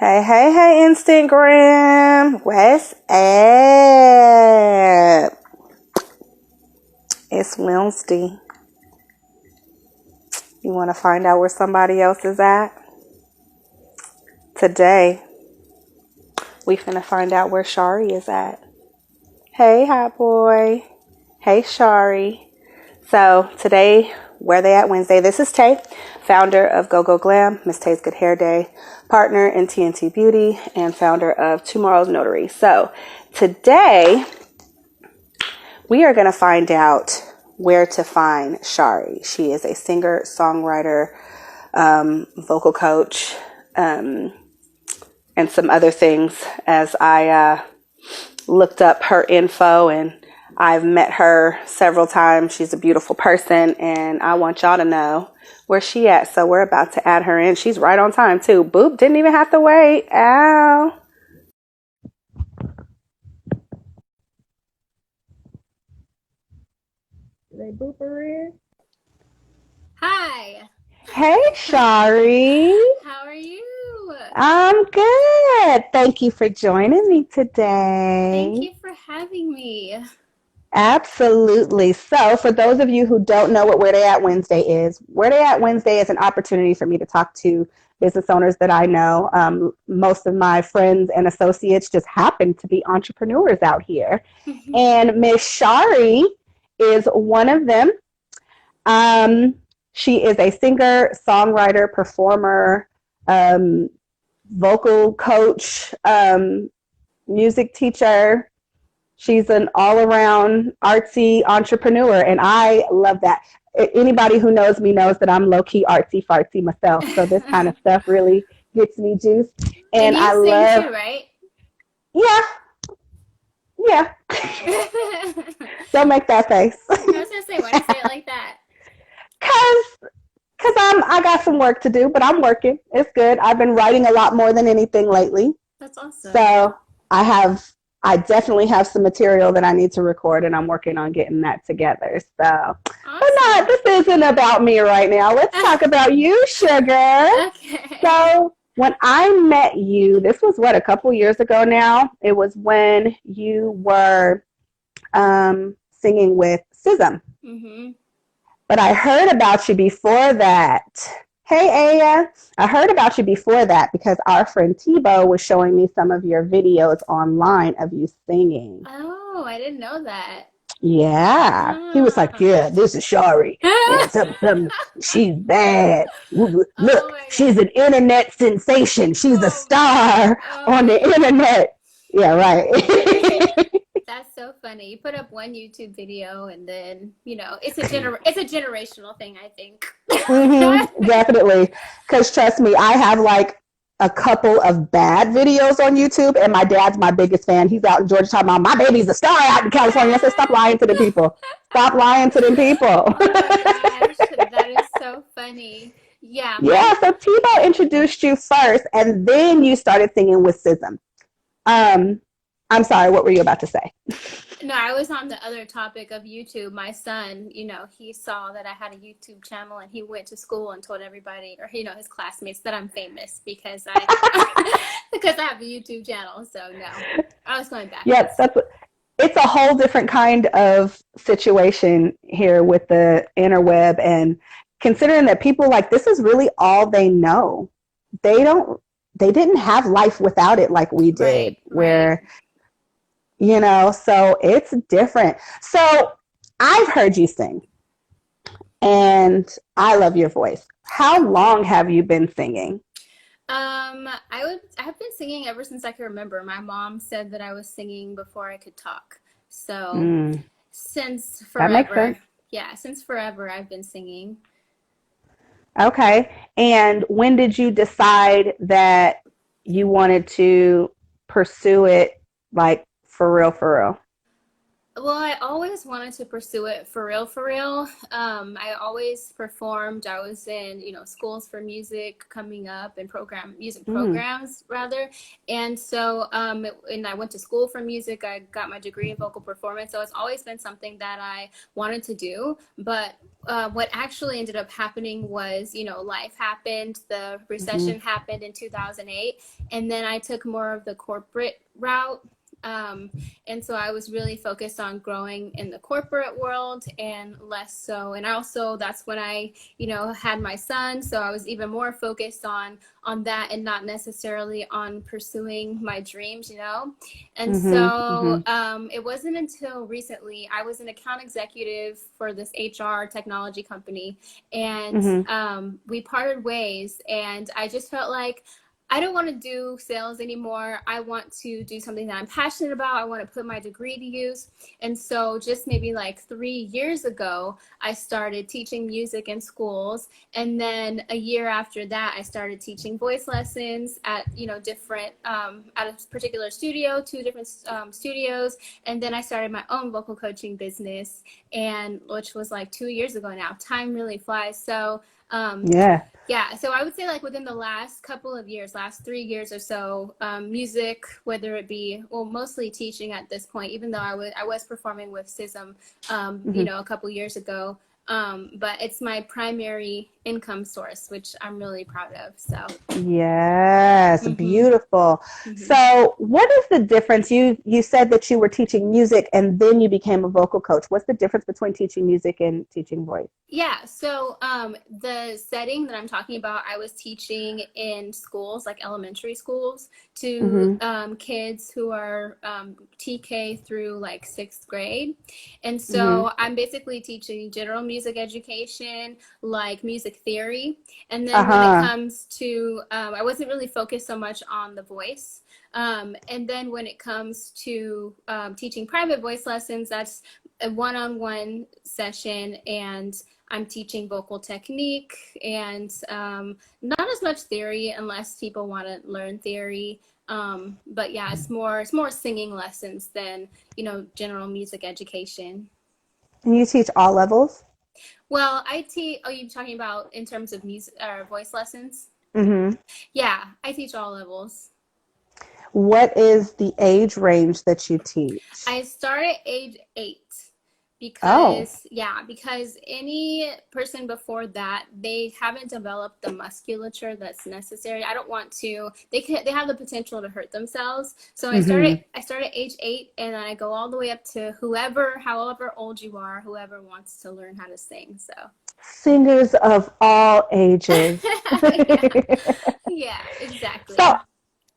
Hey, Instagram. What's up? It's Wednesday. You want to find out where somebody else is at? Today, we finna find out where Shari is at. Hey, hot boy. Hey, Shari. So, today, where they at Wednesday? This is Tay, founder of Go Go Glam, Miss Tay's Good Hair Day, partner in TNT Beauty, and founder of Tomorrow's Notary. So, today, we are going to find out where to find Shari. She is a singer, songwriter, vocal coach, and some other things as I looked up her info, and I've met her several times. She's a beautiful person, and I want y'all to know where she at. So we're about to add her in. She's right on time too. Boop, didn't even have to wait. Ow. They boop her in? Hi. Hey, Shari. How are you? I'm good. Thank you for joining me today. Thank you for having me. Absolutely. So for those of you who don't know what Where They At Wednesday is, Where They At Wednesday is an opportunity for me to talk to business owners that I know. Most of my friends and associates just happen to be entrepreneurs out here. And Miss Shari is one of them. She is a singer, songwriter, performer, vocal coach, music teacher. She's an all-around artsy entrepreneur, and I love that. Anybody who knows me knows that I'm low-key artsy-fartsy myself, so this kind of stuff really gets me juiced. And you I sing love, too, right? Yeah. Don't make that face. I was gonna say, why do you say it like that? Cause I got some work to do, but I'm working. It's good. I've been writing a lot more than anything lately. That's awesome. So I definitely have some material that I need to record, and I'm working on getting that together. So, awesome. But this isn't about me right now. Let's talk about you, sugar. Okay. So when I met you, this was a couple years ago now. It was when you were singing with SZM. Mm-hmm. But I heard about you before that. Hey, Aya. I heard about you before that because our friend Tebow was showing me some of your videos online of you singing. Oh, I didn't know that. Yeah. He was like, yeah, this is Shari. Yeah, she's bad. Look, she's an internet sensation. She's a star on the internet. Yeah, right. That's so funny. You put up one YouTube video, and then it's a generational thing, I think. Definitely, because trust me, I have like a couple of bad videos on YouTube, and my dad's my biggest fan. He's out in Georgia talking about my baby's a star out in California. I said, stop lying to the people. Stop lying to them people. Oh my gosh, that is so funny. Yeah. Yeah. So Tebow introduced you first, and then you started singing with SZM. I'm sorry, what were you about to say? No, I was on the other topic of YouTube. My son, he saw that I had a YouTube channel, and he went to school and told everybody, or his classmates, that I'm famous because I have a YouTube channel. So no, I was going back. Yes, it's a whole different kind of situation here with the interweb, and considering that people this is really all they know. They didn't have life without it like we did, where so it's different. So I've heard you sing, and I love your voice. How long have you been singing? I've been singing ever since I can remember. My mom said that I was singing before I could talk. So since forever. That makes sense. Yeah, since forever I've been singing. Okay. And when did you decide that you wanted to pursue it for real, for real? Well, I always wanted to pursue it for real, for real. I always performed. I was in, schools for music coming up and music Mm, programs rather. And so, and I went to school for music. I got my degree in vocal performance. So it's always been something that I wanted to do. But what actually ended up happening was, life happened. The mhm, recession happened in 2008. And then I took more of the corporate route. Um, and so I was really focused on growing in the corporate world and less so. And also that's when I, had my son. So I was even more focused on that and not necessarily on pursuing my dreams. And mhm, so mhm, it wasn't until recently I was an account executive for this HR technology company, and mhm, we parted ways. And I just felt like I don't want to do sales anymore. I want to do something that I'm passionate about. I want to put my degree to use. And so, just maybe like 3 years ago, I started teaching music in schools. And then a year after that, I started teaching voice lessons at, different, at a particular studio, two different studios. And then I started my own vocal coaching business, and which was like 2 years ago now. Time really flies. So, um, yeah. yeah, so I would say like within the last couple of years, last 3 years or so, music, whether it be, well, mostly teaching at this point, even though I was performing with SISM, Mhm. a couple years ago. But it's my primary income source, which I'm really proud of. So, Yes, hmm beautiful. hmm So, what is the difference? You said that you were teaching music and then you became a vocal coach. What's the difference between teaching music and teaching voice? Yeah, so the setting that I'm talking about, I was teaching in schools, like elementary schools, to Mhm. kids who are TK through like sixth grade. And Mhm. so I'm basically teaching general music education, like music theory. And then when it Uh-huh. comes to, I wasn't really focused so much on the voice. And then when it comes to teaching private voice lessons, that's a one-on-one session, and I'm teaching vocal technique and not as much theory unless people want to learn theory. But yeah, it's more singing lessons than general music education. And you teach all levels? Well, I teach. Oh, you talking about in terms of music or voice lessons? Mhm. Yeah, I teach all levels. What is the age range that you teach? I start at age 8 Oh. because any person before that, they haven't developed the musculature that's necessary. I don't want to, they have the potential to hurt themselves. So Mhm. I start at age 8, and then I go all the way up to however old you are, whoever wants to learn how to sing. So Singers of all ages. yeah. Yeah, So, exactly.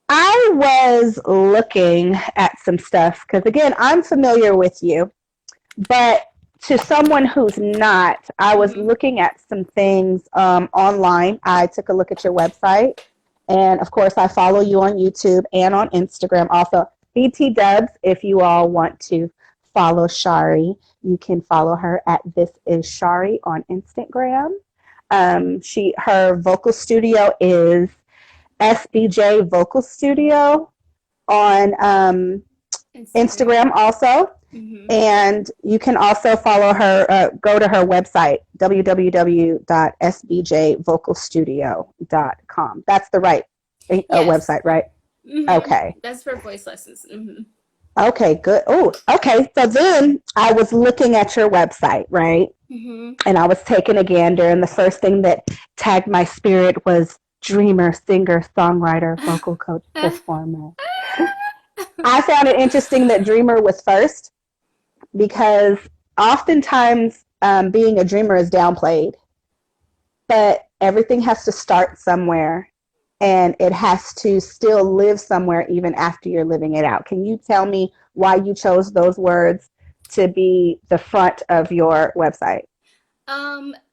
I was looking at some stuff because, again, I'm familiar with you, but to someone who's not, I was hmm looking at some things online. I took a look at your website, and of course, I follow you on YouTube and on Instagram. Also, BT Dubs, if you all want to follow Shari, you can follow her at This Is Shari on Instagram. Her vocal studio is SBJ Vocal Studio on Instagram. Instagram also. hmm And you can also follow her, go to her website, www.sbjvocalstudio.com. That's the right Yes. website, right? Okay. That's for voice lessons. Okay, good. Oh, okay. So then I was looking at your website, right? hmm And I was taking a gander, and the first thing that tagged my spirit was dreamer, singer, songwriter, vocal coach, performer. I found it interesting that dreamer was first because oftentimes being a dreamer is downplayed, but everything has to start somewhere and it has to still live somewhere even after you're living it out. Can you tell me why you chose those words to be the front of your website?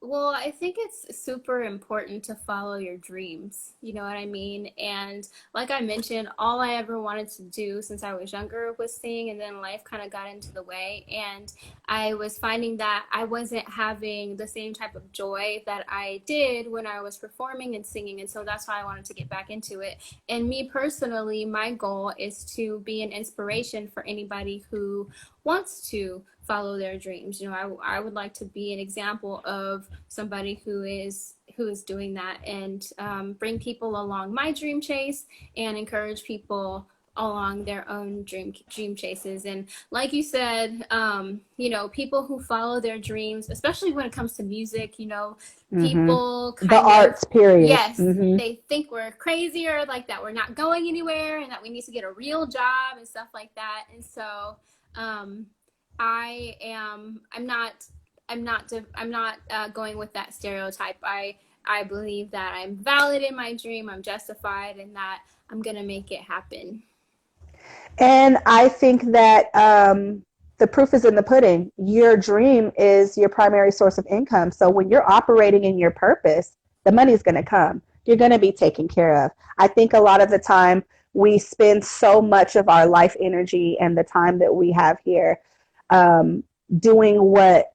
Well, I think it's super important to follow your dreams. You know what I mean? And like I mentioned, all I ever wanted to do since I was younger was sing, and then life kind of got into the way. And I was finding that I wasn't having the same type of joy that I did when I was performing and singing. And so that's why I wanted to get back into it. And me personally, my goal is to be an inspiration for anybody who wants to follow their dreams. You know, I would like to be an example of somebody who is doing that, and bring people along my dream chase and encourage people along their own dream chases. And like you said, you know, people who follow their dreams, especially when it comes to music, you know, people The kind of, arts, period. yes, they think we're crazy, or like that we're not going anywhere and that we need to get a real job and stuff like that. And so I'm not going with that stereotype. I believe that I'm valid in my dream, I'm justified, and that I'm gonna make it happen. And I think that the proof is in the pudding. Your dream is your primary source of income. So when you're operating in your purpose, the money's going to come. You're going to be taken care of. I think a lot of the time we spend so much of our life energy and the time that we have here doing what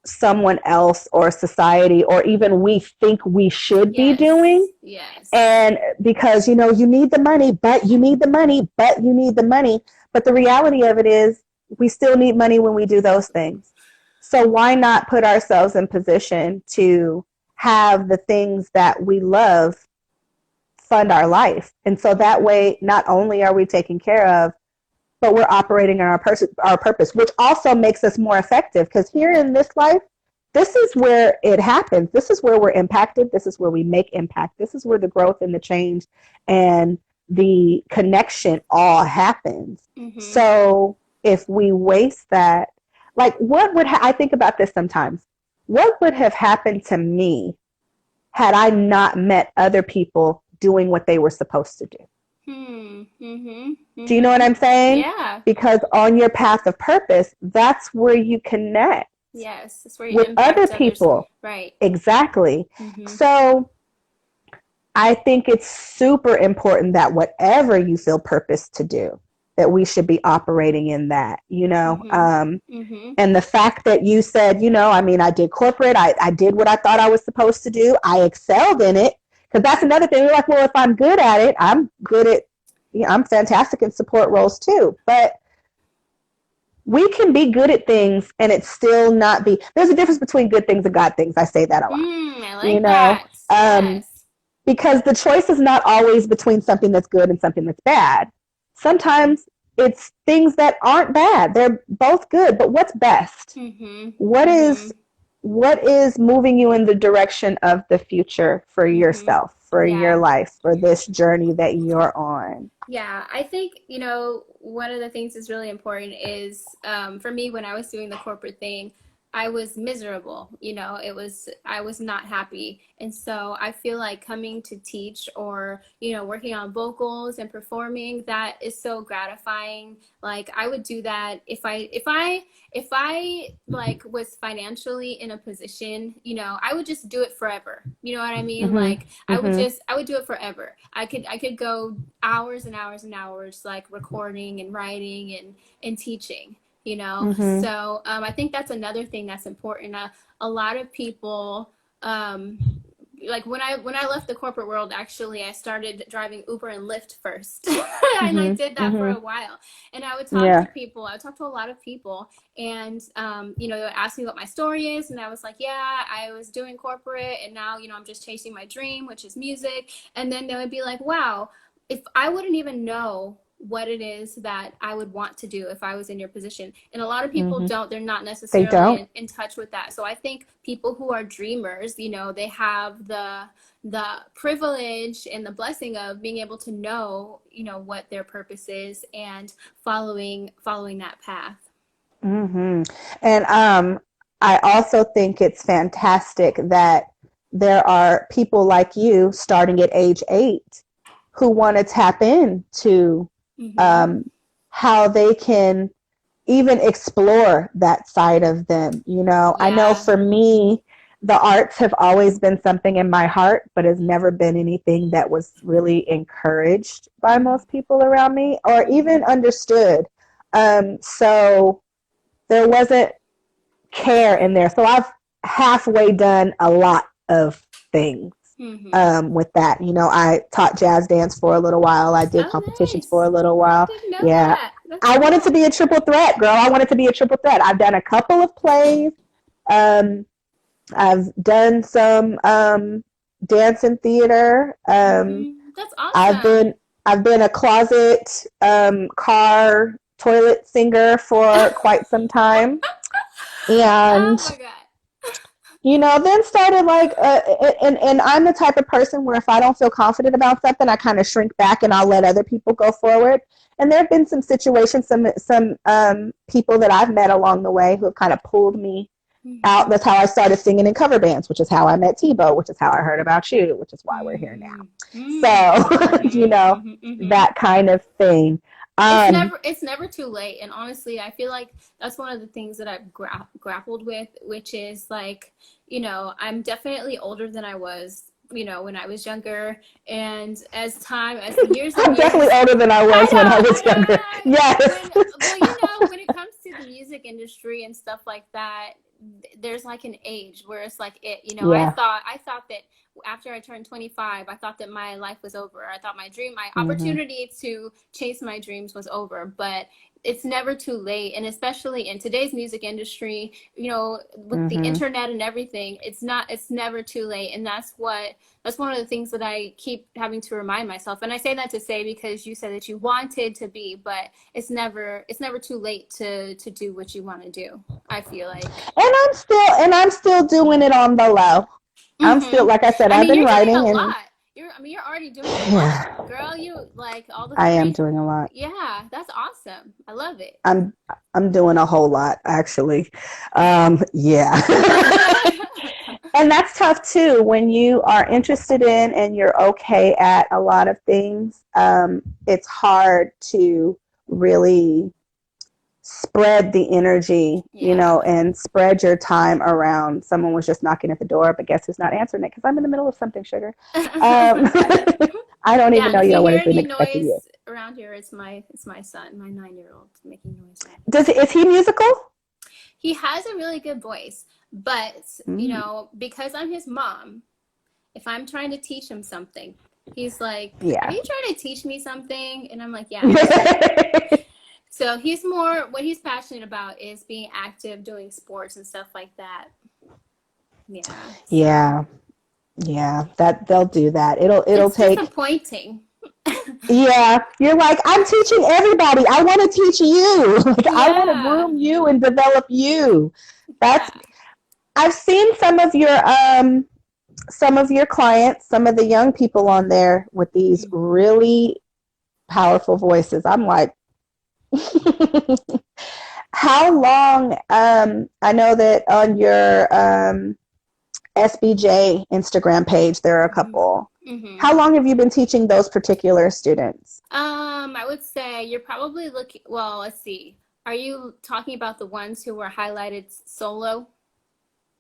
someone else or society or even we think we should be doing. Yes. And because, you know, you need the money, but you need the money, but you need the money. But the reality of it is we still need money when we do those things. So why not put ourselves in position to have the things that we love fund our life? And so that way, not only are we taken care of, but we're operating on our purpose, which also makes us more effective. Because here in this life, this is where it happens. This is where we're impacted. This is where we make impact. This is where the growth and the change and the connection all happens. So if we waste that, like what would I think about this sometimes? What would have happened to me had I not met other people doing what they were supposed to do? Do you know what I'm saying? Yeah. Because on your path of purpose, that's where you connect. Yes, that's where you with other people. Others. Right. Exactly. So I think it's super important that whatever you feel purpose to do, that we should be operating in that, you know. And the fact that you said, you know, I mean, I did corporate, I did what I thought I was supposed to do. I excelled in it. Because that's another thing. We're like, well, if I'm good at it, I'm good at, you know, I'm fantastic in support roles too. But we can be good at things and it still not be. There's a difference between good things and God things. I say that a lot. I like that. Yes. Because the choice is not always between something that's good and something that's bad. Sometimes it's things that aren't bad. They're both good, but what's best? What is moving you in the direction of the future for yourself, for your life, for this journey that you're on? Yeah, I think, you know, one of the things that's really important is for me, when I was doing the corporate thing, I was miserable. You know, I was not happy. And so I feel like coming to teach, or, you know, working on vocals and performing, that is so gratifying. Like I would do that if I like was financially in a position, you know, I would just do it forever. You know what I mean? Like I would do it forever. I could go hours and hours and hours, like recording and writing and teaching. You know, so I think that's another thing that's important. A lot of people, like when I left the corporate world, actually, I started driving Uber and Lyft first, and I did that for a while. And I would talk to people. I would talk to a lot of people, and you know, they would ask me what my story is, and I was like, yeah, I was doing corporate, and now, you know, I'm just chasing my dream, which is music. And then they would be like, wow, if I wouldn't even know what it is that I would want to do if I was in your position. And a lot of people don't, they're not necessarily in touch with that. So I think people who are dreamers, you know, they have the privilege and the blessing of being able to know, you know, what their purpose is and following that path. And I also think it's fantastic that there are people like you starting at age 8 who want to tap into how they can even explore that side of them. You know, I know for me, the arts have always been something in my heart, but has never been anything that was really encouraged by most people around me or even understood. So there wasn't care in there. So I've halfway done a lot of things with that. You know, I taught jazz dance for a little while. I did Oh, competitions for nice. a little I while. didn't know Yeah. that. That's I wanted to cool. be a triple threat, girl. I wanted to be a triple threat. I've done a couple of plays. Um, I've done some dance and theater. That's I've awesome. been I've been a closet car toilet singer for quite some time, Oh and my God. you know, then started like, and I'm the type of person where if I don't feel confident about something, I kind of shrink back and I'll let other people go forward. And there have been some situations, some people that I've met along the way who have kind of pulled me out. That's how I started singing in cover bands, which is how I met Tebow, which is how I heard about you, which is why we're here now. Mm-hmm. So, you know, that kind of thing. It's never too late, and honestly I feel like that's one of the things that I've grappled with, which is like, I'm definitely older than I was, when I was younger, and as the years I'm and definitely years. older than I I was when I know, was I know, younger. I know. Yes. When it comes to the music industry and stuff like that, there's like an age where it's like Yeah. I thought that after I turned 25, I thought that my life was over. I thought my Mm-hmm. opportunity to chase my dreams was over. But it's never too late, and especially in today's music industry, with the Mm-hmm. internet and everything, it's never too late, and that's one of the things that I keep having to remind myself. And I say that to say, because you said that you wanted to be, but it's never too late to do what you want to do, I feel like. And I'm still doing it on the low. I'm still, Mm-hmm. like I said, I I've mean, been you're doing a writing and lot. You're already doing a lot, yeah, girl. You like all the I am free. doing a lot. Yeah, that's awesome. I love it. I'm I'm doing a whole lot actually. Yeah. And that's tough too when you are interested in and you're okay at a lot of things. It's hard to really spread the energy, you know, Yeah. and spread your time around. Someone was just knocking at the door, but guess who's not answering it? Because I'm in the middle of something, sugar. Um, I don't Yeah, even and know if you you know what hear has been any expected of you. noise around here, it's my son, my 9-year-old, making noise around here. Is he musical? He has a really good voice, but Mm. because I'm his mom, if I'm trying to teach him something, he's like, "Are Yeah. you trying to teach me something?" And I'm like, "Yeah, I'm just." So what he's passionate about is being active, doing sports and stuff like that. Yeah. So Yeah. Yeah. That they'll do that. It'll it's take. disappointing. Yeah, you're like, I'm teaching everybody. I want to teach you. Like, I want to Yeah. groom you and develop you. That's Yeah. I've seen some of your clients, some of the young people on there with these really powerful voices. I'm like, how long? I know that on your SBJ Instagram page, there are a couple. Mm-hmm. How long have you been teaching those particular students? I would say you're probably looking, well, let's see. Are you talking about the ones who were highlighted solo?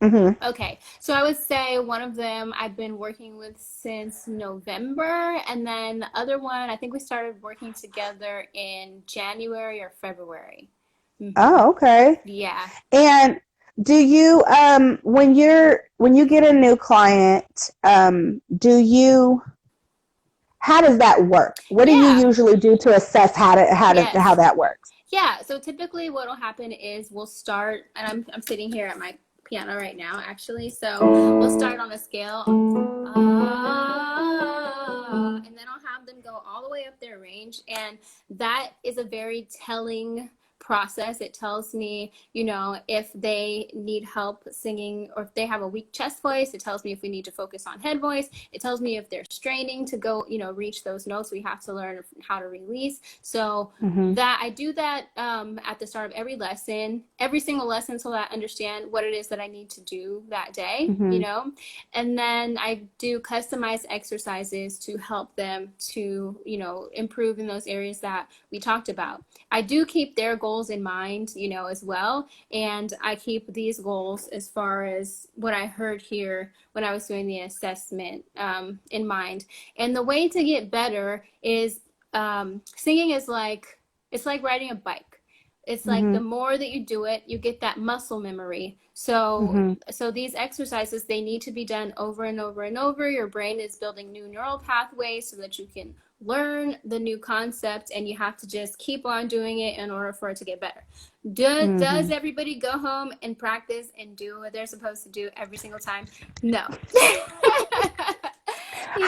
Mm-hmm. Okay, so I would say one of them I've been working with since November, and then the other one, I think we started working together in January or February. Oh, okay. Yeah. And do you when you get a new client, do you how does that work? What do you Yeah. usually do to assess how Yes. that works? Yeah, so typically what will happen is we'll start, and I'm sitting here at my piano right now, actually. So we'll start on a scale, and then I'll have them go all the way up their range, and that is a very telling process. It tells me, if they need help singing or if they have a weak chest voice. It tells me if we need to focus on head voice. It tells me if they're straining to go, reach those notes. We have to learn how to release. So Mm-hmm. that I do that at the start of every single lesson, so that I understand what it is that I need to do that day, Mm-hmm. and then I do customized exercises to help them to, improve in those areas that we talked about. I do keep their goals goals in mind, you know, as well. And I keep these goals as far as what I heard here when I was doing the assessment in mind. And the way to get better is singing is like, it's like riding a bike. It's like the more that you do it, you get that muscle memory. So so these exercises, they need to be done over and over and over. Your brain is building new neural pathways so that you can learn the new concept, and you have to just keep on doing it in order for it to get better. Does everybody go home and practice and do what they're supposed to do every single time? No.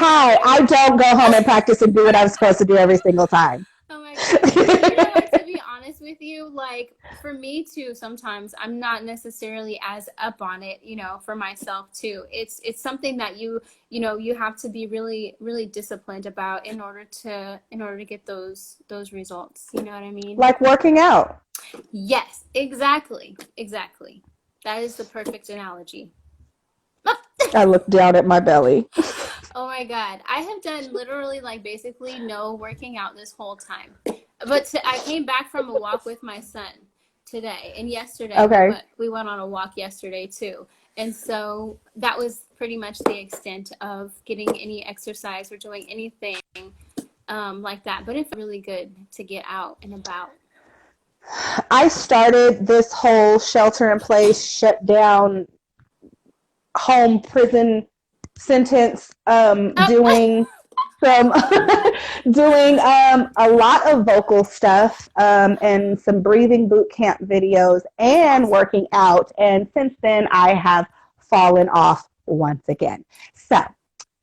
Hi, I don't go home and practice and do what I'm supposed to do every single time. Oh my gosh. You know what, to be honest with you, like for me too, sometimes I'm not necessarily as up on it, you know, for myself too. It's something that you know, you have to be really, really disciplined about in order to get those results. You know what I mean? Like working out. Yes, exactly. Exactly. That is the perfect analogy. I look down at my belly. Oh my God. I have done literally like basically no working out this whole time. But I came back from a walk with my son today, and yesterday we went on a walk yesterday too. And so that was pretty much the extent of getting any exercise or doing anything like that. But it's really good to get out and about. I started this whole shelter in place, shut down, home prison sentence, doing some doing a lot of vocal stuff, and some breathing boot camp videos and working out. And since then I have fallen off once again. So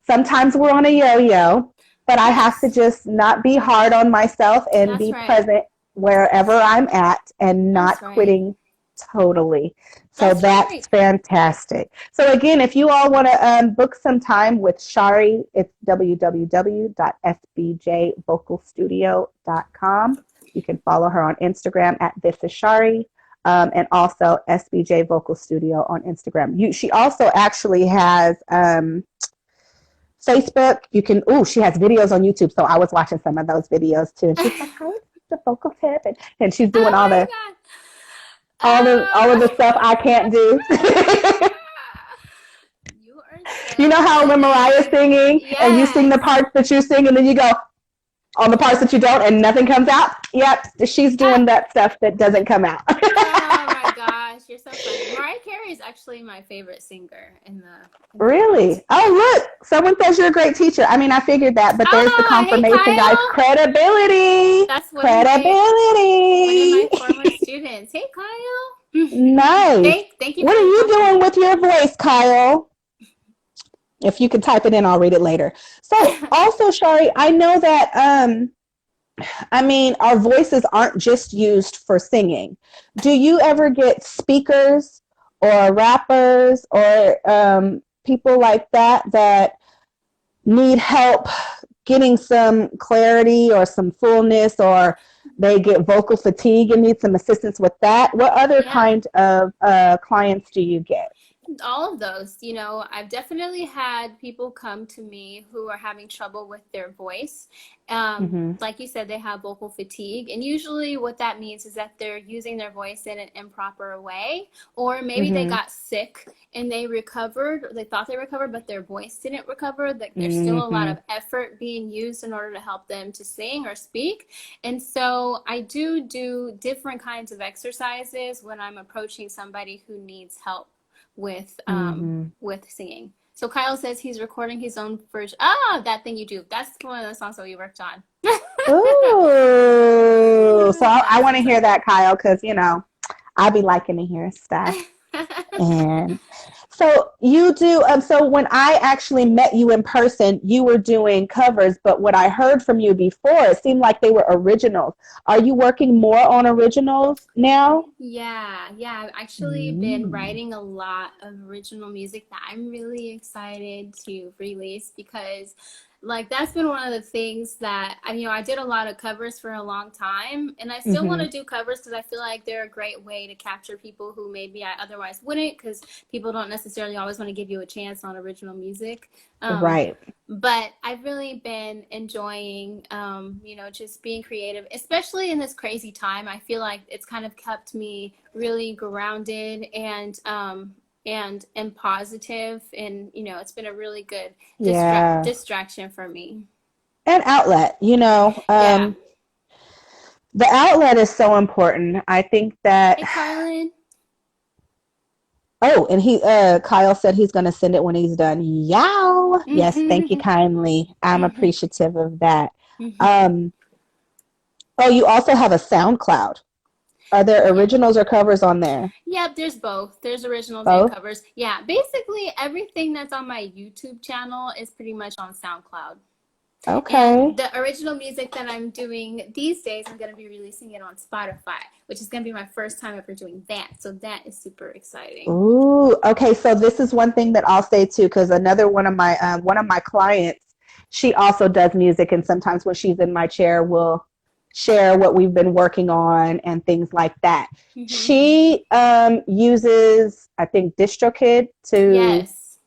sometimes we're on a yo-yo, but I have to just not be hard on myself and be present wherever I'm at and not quitting totally. So that's fantastic. So again, if you all want to book some time with Shari, it's www.sbjvocalstudio.com. You can follow her on Instagram at This Is Shari, and also SBJ Vocal Studio on Instagram. She also actually has Facebook. You can, she has videos on YouTube. So I was watching some of those videos too. And she's like, how is the vocal tip? And she's doing all of the stuff I can't do. You know how when Mariah's singing and you sing the parts that you sing and then you go on the parts that you don't and nothing comes out? Yep, she's doing that stuff that doesn't come out. Oh my gosh, you're so funny. Mariah Carey is actually my favorite singer in the Really? Oh, look, someone says you're a great teacher. I mean, I figured that, but there's the confirmation, guys. Credibility. That's credibility. One of my former students. Hey, Kyle. Nice. Thank you. What are you doing with your voice, Kyle? If you could type it in, I'll read it later. So also, Shari, I know that, our voices aren't just used for singing. Do you ever get speakers or rappers or people like that need help getting some clarity or some fullness, or they get vocal fatigue and need some assistance with that? What other kind of clients do you get? All of those. You know, I've definitely had people come to me who are having trouble with their voice. Like you said, they have vocal fatigue, and usually what that means is that they're using their voice in an improper way, or maybe they got sick and they recovered, or they thought they recovered, but their voice didn't recover. That there's still a lot of effort being used in order to help them to sing or speak. And so I do different kinds of exercises when I'm approaching somebody who needs help with singing. So Kyle says he's recording his own version. That thing you do. That's one of the songs that we worked on. Ooh. So I want to hear that, Kyle, because, I'll be liking to hear stuff. And so you do, so when I actually met you in person, you were doing covers, but what I heard from you before, it seemed like they were originals. Are you working more on originals now? Yeah. I've actually been writing a lot of original music that I'm really excited to release, because like that's been one of the things that I did a lot of covers for a long time, and I still want Mm-hmm. to do covers because I feel like they're a great way to capture people who maybe I otherwise wouldn't, because people don't necessarily always want to give you a chance on original music. Right. But I've really been enjoying, just being creative, especially in this crazy time. I feel like it's kind of kept me really grounded and positive, and it's been a really good Yeah. distraction for me. And outlet, Yeah. the outlet is so important. I think that, Hey, Carlin. oh, and Kyle said he's going to send it when he's done. Yow. Yes, thank you kindly. I'm appreciative of that. Um, oh, you also have a SoundCloud. Are there Yeah. originals or covers on there? Yep, there's both. There's originals and Both? covers. Yeah, basically everything that's on my YouTube channel is pretty much on SoundCloud. And Okay. the original music that I'm doing these days, I'm going to be releasing it on Spotify, which is going to be my first time ever doing that. So that is super exciting. Ooh, okay. So this is one thing that I'll say too, because another one of my clients, she also does music, and sometimes when she's in my chair, we'll share what we've been working on and things like that. She uses, I think, DistroKid to Yes.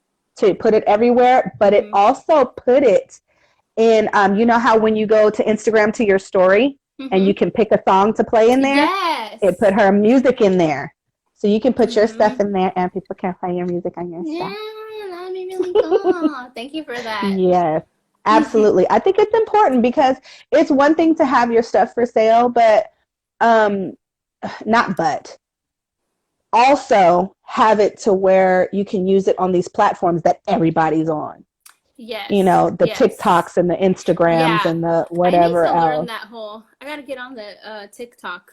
put it everywhere, but it also put it in. You know how when you go to Instagram to your story and you can pick a song to play in there, Yes. it put her music in there. So you can put your stuff in there and people can play your music on your Yeah, stuff. that'd be really cool. Thank you for that. Yes, absolutely. I think it's important because it's one thing to have your stuff for sale, but um, not but also have it to where you can use it on these platforms that everybody's on. Yes. The Yes. TikToks and the Instagrams Yeah. and the I need whatever to learn else. that whole. I got to get on the TikTok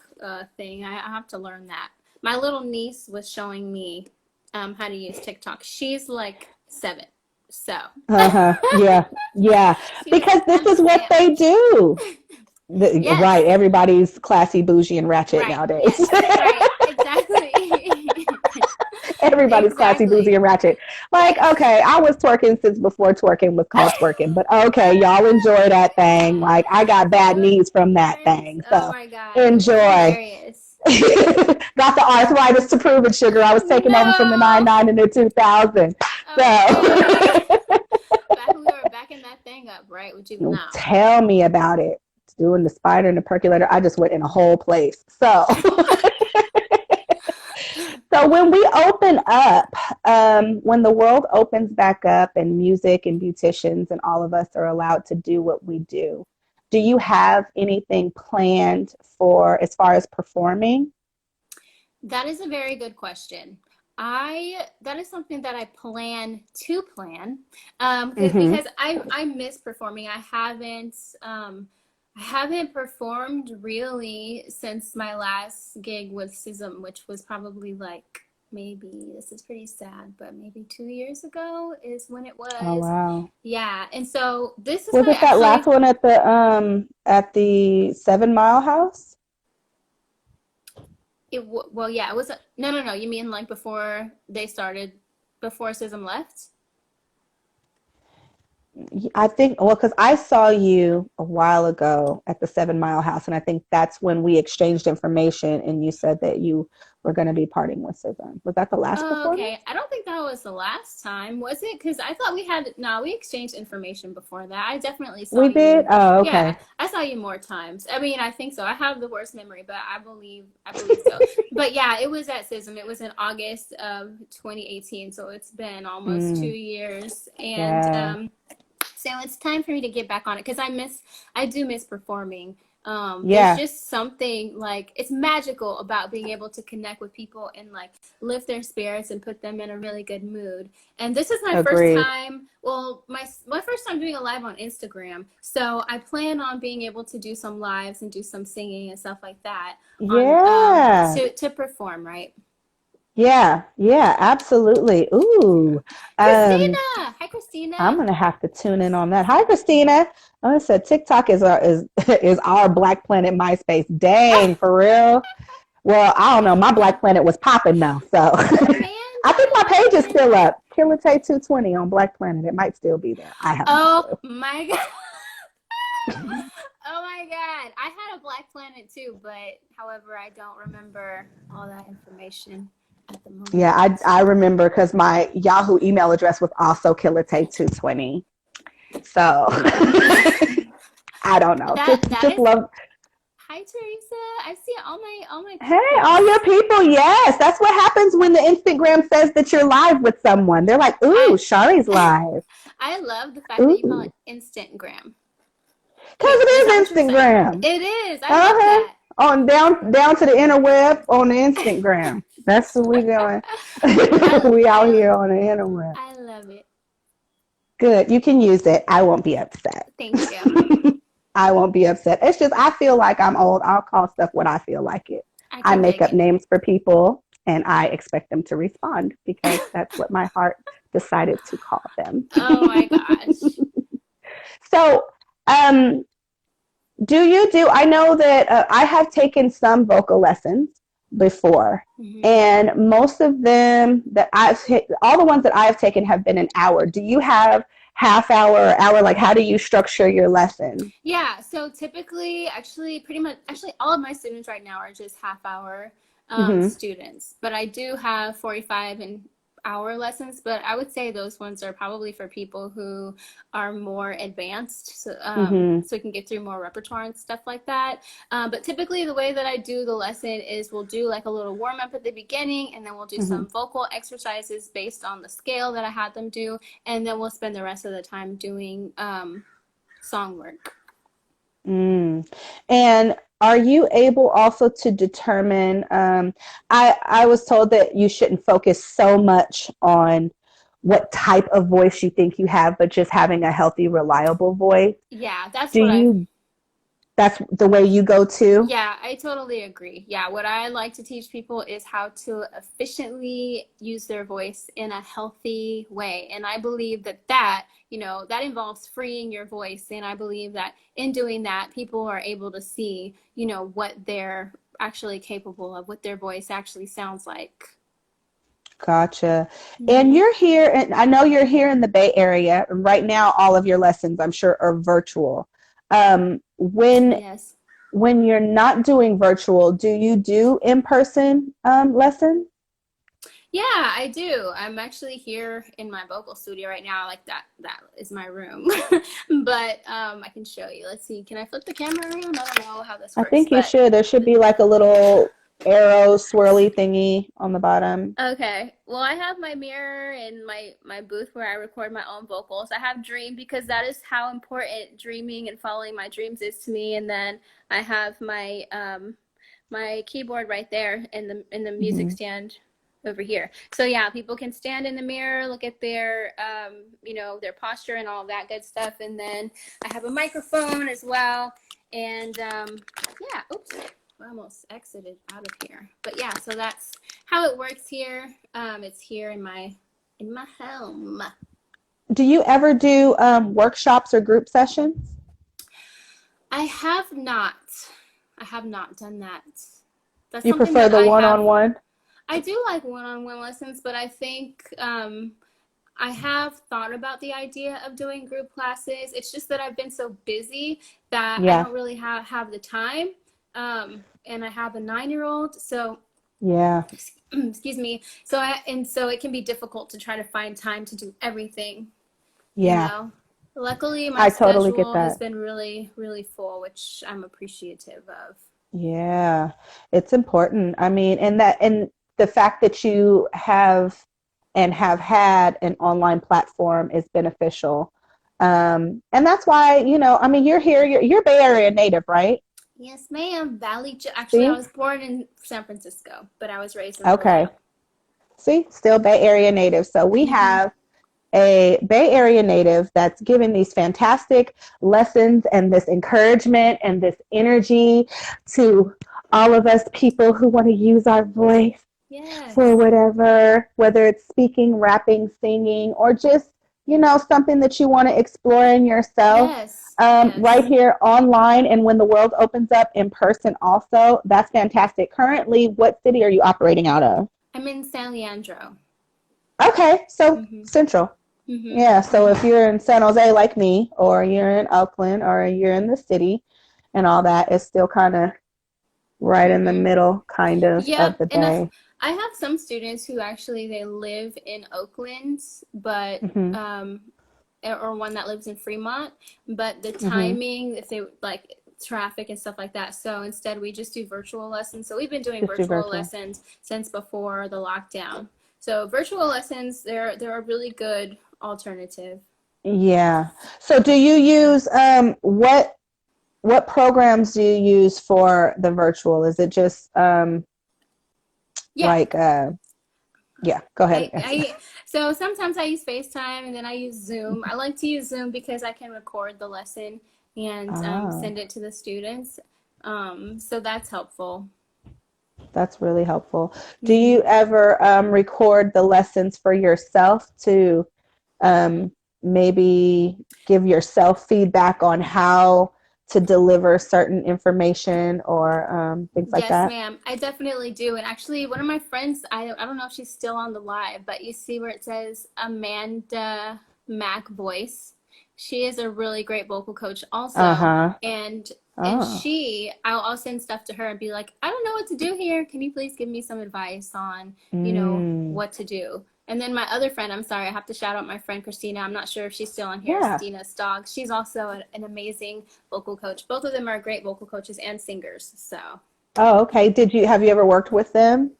thing. I have to learn that. My little niece was showing me how to use TikTok. She's like 7, so Uh-huh. Yeah. Yeah. she Because doesn't this is what understand. they do. Yes. Right. Everybody's classy, bougie, and ratchet Right. nowadays. Yes. Right. Exactly. Everybody's classy, bougie, Exactly. and ratchet. Like, Yes. okay, I was twerking since before twerking was called twerking, but okay, y'all enjoy that thing. Like, I got bad knees from that Yes. thing. Oh So my God. It was enjoy. hilarious. Got the arthritis to prove it, sugar. I was taking over from the No. 99 and the 2000. Okay. So Back when we were backing that thing up, right? With juvenile. tell me about it. Doing the spider and the percolator, I just went in a whole place. So so when we open up, when the world opens back up and music and beauticians and all of us are allowed to do what we do you have anything planned for as far as performing? That is a very good question. That is something that I plan to plan, Mm-hmm. because I miss performing. I haven't performed really since my last gig with SISM, which was probably like, maybe, this is pretty sad, but maybe 2 years ago is when it Oh was. wow. Yeah, and so this is Was my it that last actually. one at the 7 Mile House? Well, yeah, it was no. You mean like before they started, before SISM left? I think, well, because I saw you a while ago at the 7 Mile House, and I think that's when we exchanged information, and you said that you were going to be parting with Susan. Was that the last Oh, okay. performance? I don't think that was the last time, was it? Because I thought we had, no, we exchanged information before that. I definitely saw We did? you. Oh, Yeah, okay. I saw you more times. I mean, I think so. I have the worst memory, but I believe so. But yeah, it was at SISM. It was in August of 2018, so it's been almost two Mm, years, and yeah. so it's time for me to get back on it because I do miss performing. There's Yeah. just something like, it's magical about being able to connect with people and like lift their spirits and put them in a really good mood. And this is my first Agreed. time, well, my first time doing a live on Instagram. So I plan on being able to do some lives and do some singing and stuff like that on Yeah. to perform, right? Yeah. Yeah. Absolutely. Ooh. Um, Christina, hi I'm Christina. gonna have to tune in on that. Hi, Christina. Oh, I said TikTok is our Black Planet MySpace. Dang, for real. Well, I don't know. My Black Planet was popping though, so I think my page is still up. Killer Tay 220 on Black Planet. It might still be there. I have no clue. My God. Oh my God. I had a Black Planet too, but however, I don't remember all that information at the moment. Yeah, I remember because my Yahoo email address was also Killer Tay 220. So I don't know. Just love. Hi Teresa. I see all my Hey, people. all your people. Yes, that's what happens when the Instagram says that you're live with someone. They're like, "Ooh, Shari's live." I love the fact that you call it Instantgram. Because it is Instagram. It is. I love that. On down to the interweb on the Instagram. That's what we doing. We out here on the interweb. I love it. Good. You can use it. I won't be upset. Thank you. I won't be upset. It's just I feel like I'm old. I'll call stuff what I feel like it. I make up names for people and I expect them to respond because that's what my heart decided to call them. Oh my gosh. So, I know that I have taken some vocal lessons before, and most of them that all the ones that I have taken have been an hour. Do you have half hour or hour? Like, how do you structure your lesson? Yeah, so typically, pretty much all of my students right now are just half hour students, but I do have 45 and hour lessons, but I would say those ones are probably for people who are more advanced, so we can get through more repertoire and stuff like that. But typically the way that I do the lesson is we'll do like a little warm up at the beginning, and then we'll do some vocal exercises based on the scale that I had them do, and then we'll spend the rest of the time doing song work. And are you able also to determine, I was told that you shouldn't focus so much on what type of voice you think you have, but just having a healthy, reliable voice. Yeah, that's the way you go too? Yeah, I totally agree. Yeah, what I like to teach people is how to efficiently use their voice in a healthy way. And I believe that involves freeing your voice. And I believe that in doing that, people are able to see, what they're actually capable of, what their voice actually sounds like. Gotcha. And you're here, and I know you're here in the Bay Area. Right now, all of your lessons, I'm sure, are virtual. When you're not doing virtual, do you do in-person lessons? Yeah, I do. I'm actually here in my vocal studio right now. Like that is my room. But I can show you. Let's see. Can I flip the camera around? I don't know how this works. I think you should. There should be like a little arrow swirly thingy on the bottom. Okay. Well, I have my mirror in my booth where I record my own vocals. I have Dream because that is how important dreaming and following my dreams is to me. And then I have my my keyboard right there in the music stand over here. So yeah, people can stand in the mirror, look at their their posture and all of that good stuff. And then I have a microphone as well. And oops. I almost exited out of here, but yeah, so that's how it works here. It's here in my home. Do you ever do workshops or group sessions? I have not done that. That's you prefer the one-on-one? I do like one-on-one lessons, but I think I have thought about the idea of doing group classes. It's just that I've been so busy that I don't really have the time. And I have a 9-year-old, so excuse me. So it can be difficult to try to find time to do everything. Yeah. Luckily, my schedule has been really, really full, which I'm appreciative of. Yeah, it's important. I mean, and the fact that you have had an online platform is beneficial. And that's why, you're here, you're Bay Area native, right? Yes, ma'am. Actually, I was born in San Francisco, but I was raised in Orlando. See, still Bay Area native. So we have a Bay Area native that's giving these fantastic lessons and this encouragement and this energy to all of us people who want to use our voice for whatever, whether it's speaking, rapping, singing, or just, something that you want to explore in yourself. Right here online, and when the world opens up in person also, that's fantastic. Currently, what city are you operating out of? I'm in San Leandro. Okay, so Mm-hmm. Central. Mm-hmm. Yeah, so if you're in San Jose like me, or you're in Oakland, or you're in the city and all that, it's still kind of right in the Mm-hmm. middle kind of Yep, the and day. I have some students who actually they live in Oakland, but Hmm. um, or one that lives in Fremont, but the Hmm. timing, if they like traffic and stuff like that. So instead, we just do virtual lessons. So we've been doing Just do virtual virtual. lessons since before the lockdown. So virtual lessons, they're a really good alternative. Yeah. So do you use what programs do you use for the virtual? Is it just Yeah, like yeah, go ahead. so sometimes I use FaceTime and then I use Zoom. I like to use Zoom because I can record the lesson and Ah, send it to the students. So that's helpful. that's really helpful. Do Hmm. you ever record the lessons for yourself to um, maybe give yourself feedback on how to deliver certain information or things like Yes, that? ma'am. I definitely do. And actually, one of my friends, I don't know if she's still on the live, but you see where it says Amanda Mac Voice. She is a really great vocal coach also. Uh-huh. And Oh. I'll send stuff to her and be like, I don't know what to do here. Can you please give me some advice on, Mm. what to do? And then my other friend, I'm sorry, I have to shout out my friend Christina. I'm not sure if she's still on here, Yeah. Stina Stoggs. She's also an amazing vocal coach. Both of them are great vocal coaches and singers. So. Oh, okay. Have you ever worked with them?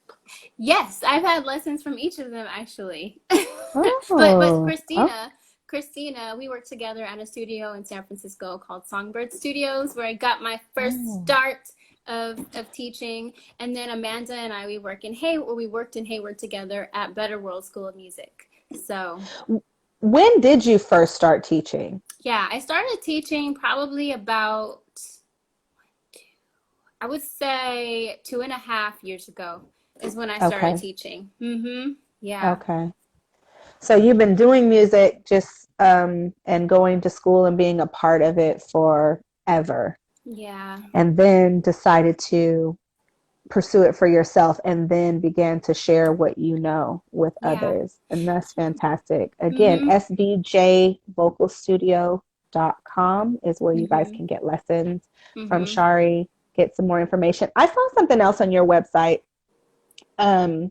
Yes, I've had lessons from each of them actually. But Oh, oh. Christina, we worked together at a studio in San Francisco called Songbird Studios, where I got my first Oh. start of teaching. And then Amanda and I we worked in Hayward together at Better World School of Music. So When did you first start teaching? yeah, I started teaching probably about, I would say, 2.5 years ago is when I started Okay. teaching. Mm-hmm. Yeah. Okay. So you've been doing music just and going to school and being a part of it forever, Yeah. and then decided to pursue it for yourself and then began to share what you know with Yeah. others. And that's fantastic. Again, Mm-hmm. sbjvocalstudio.com is where you guys Mm-hmm. can get lessons from Mm-hmm. Shari, get some more information. I saw something else on your website. Um,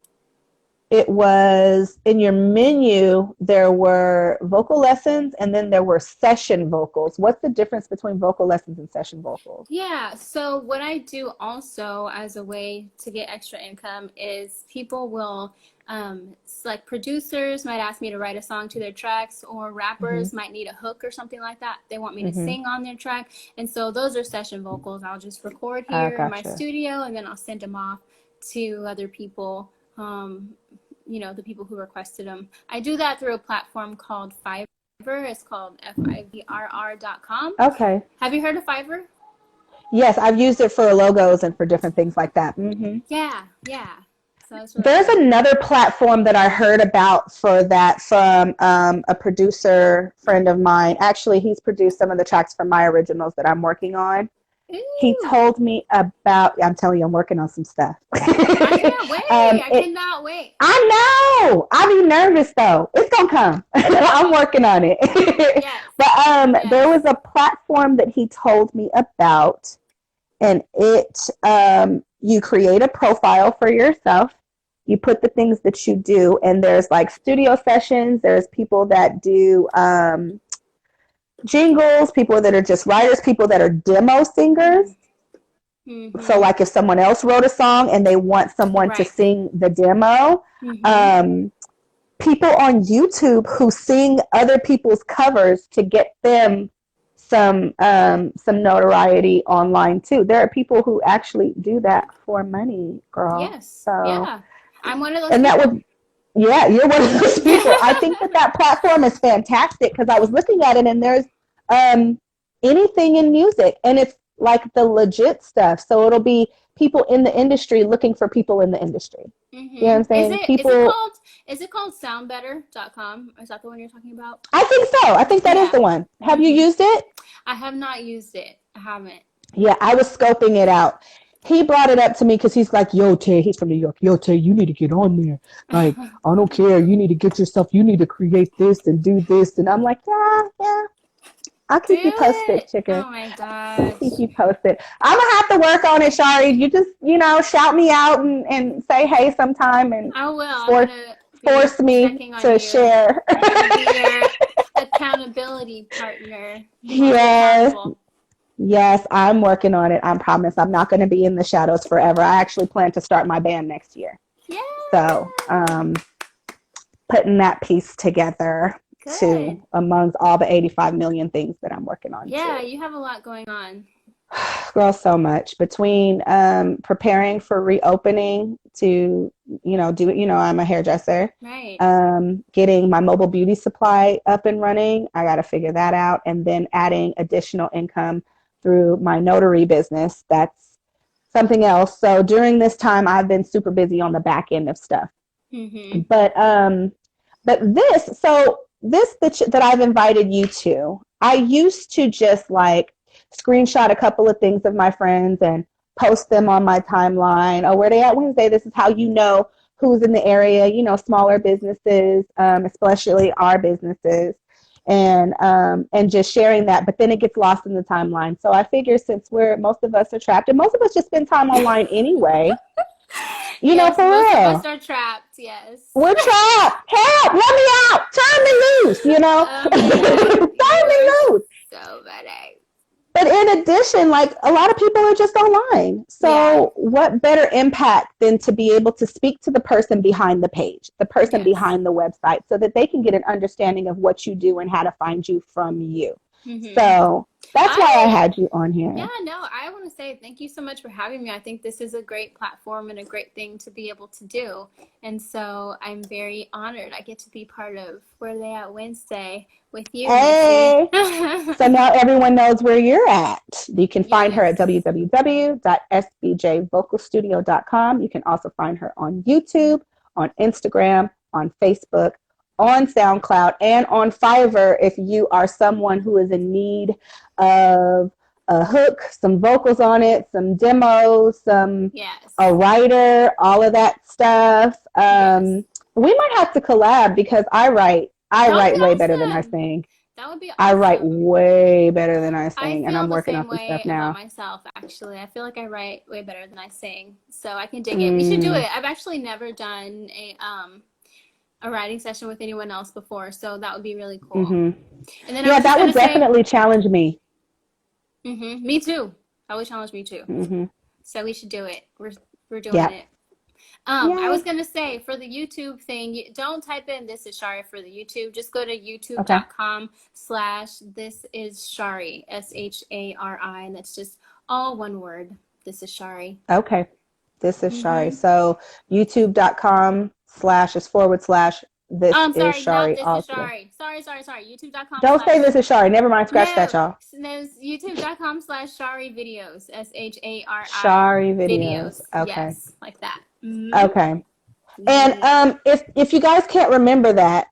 it was in your menu, there were vocal lessons and then there were session vocals. What's the difference between vocal lessons and session vocals? Yeah, so what I do also as a way to get extra income is people will, like producers might ask me to write a song to their tracks, or Mm-hmm. rappers might need a hook or something like that. They want me to Mm-hmm. sing on their track. And so those are session vocals. I'll just record I here in my gotcha. studio and then I'll send them off to other people, the people who requested them. I do that through a platform called Fiverr. It's called fiverr.com. Okay. Have you heard of Fiverr? Yes, I've used it for logos and for different things like that. Hmm. Yeah, yeah. So it's really There's good. another platform that I heard about for that from a producer friend of mine. Actually, he's produced some of the tracks for my originals that I'm working on. He Ooh, told me about, I'm telling you, I'm working on some stuff. I can't wait. I It, cannot wait. I know. I be nervous though. It's gonna come. I'm working on it. Yes, But there was yes. a platform that he told me about, and you create a profile for yourself. You put the things that you do, and there's like studio sessions. There's people that do jingles, people that are just writers, people that are demo singers. So, Mm-hmm. like if someone else wrote a song and they want someone to Right. sing the demo, Mm-hmm. um, people on YouTube who sing other people's covers to get them some notoriety online too. There are people who actually do that for money, girl. Yes. So, Yeah. I'm one of those and that people. was yeah, you're one of those people. I think that platform is fantastic because I was looking at it and there's um, anything in music and it's like the legit stuff. So it'll be people in the industry looking for people in the industry. You know what Mm-hmm. I'm saying? People, Is it called soundbetter.com? Is that the one you're talking about? I think so. I think that is Yeah. the one. Have you Mm-hmm. used it? I have not used it. I haven't. Yeah, I was scoping it out. he brought it up to me because he's like, yo, Tay, he's from New York. Yo, Tay, you need to get on there. Like, I don't care. You need to get yourself, you need to create this and do this. And I'm like, yeah, yeah. I'll Do keep you posted, it. chicken. Oh my I'll keep gosh. you posted. I'm going to have to work on it, Shari. You just, shout me out and say hey sometime and I will. I'm force, gonna be force me checking on to you. share. I'm gonna be your accountability partner. You hold me Yes. accountable. Yes, I'm working on it. I promise. I'm not going to be in the shadows forever. I actually plan to start my band next year. Yeah. So, putting that piece together too, Good. amongst all the 85 million things that I'm working on Yeah, too. you have a lot going on. Girl, so much between preparing for reopening to, I'm a hairdresser, Right. getting my mobile beauty supply up and running. I got to figure that out. And then adding additional income through my notary business. That's something else. So during this time, I've been super busy on the back end of stuff. Mm-hmm. But this that I've invited you to, I used to just like screenshot a couple of things of my friends and post them on my timeline. Oh, where they at Wednesday? This is how you know who's in the area. Smaller businesses, especially our businesses, and just sharing that. But then it gets lost in the timeline. So I figure since most of us are trapped, and most of us just spend time online anyway. Yes, For most of us real. are trapped. Yes. We're trapped. Help! Let me out! Turn me loose! Oh my God, you Turn me are loose! so bad. But in addition, like a lot of people are just online. Yeah. So what better impact than to be able to speak to the person behind the page, the person Yes. behind the website, so that they can get an understanding of what you do and how to find you from you. Mm-hmm. So that's why I had you on Yeah, here. no, I want to say thank you so much for having me. I think this is a great platform and a great thing to be able to do. And so I'm very honored I get to be part of Where They At Wednesday with you, Missy. Hey! So now everyone knows where you're at. You can find her at Yes. www.sbjvocalstudio.com. You can also find her on YouTube, on Instagram, on Facebook, on SoundCloud, and on Fiverr if you are someone who is in need of a hook, some vocals on it, some demos, Yes. a writer, all of that stuff. Yes. We might have to collab because I write That would be way better than I awesome. sing. That would be I write awesome. way better than I I sing, and feel I'm the working on same some stuff way about now. myself, actually. I feel like I write way better than I sing. So I can dig it. We should do Mm, it. I've actually never done a writing session with anyone else before, so that would be really cool. hmm And then I Yeah, was just that gonna would say, definitely challenge me. me too. That would challenge me too. Hmm So we should do it. We're doing Yeah. it. I was Yay. gonna say for the YouTube thing, don't type in "This is Shari" for the YouTube. Just go to Okay. youtube.com/This is Shari, SHARI, and that's just all one word. This is Shari. Okay. This is Shari. Mm-hmm. So youtube.com/ is / this is Sorry, not Shari "This is altogether. Shari." Sorry. YouTube.com Don't say slash this is Shari. Never mind. Scratch that, No, y'all. there's youtube.com/Shari videos, SHARI Shari videos. videos. Okay. Yes, like that. Mm-hmm. Okay. And Yeah. if you guys can't remember that,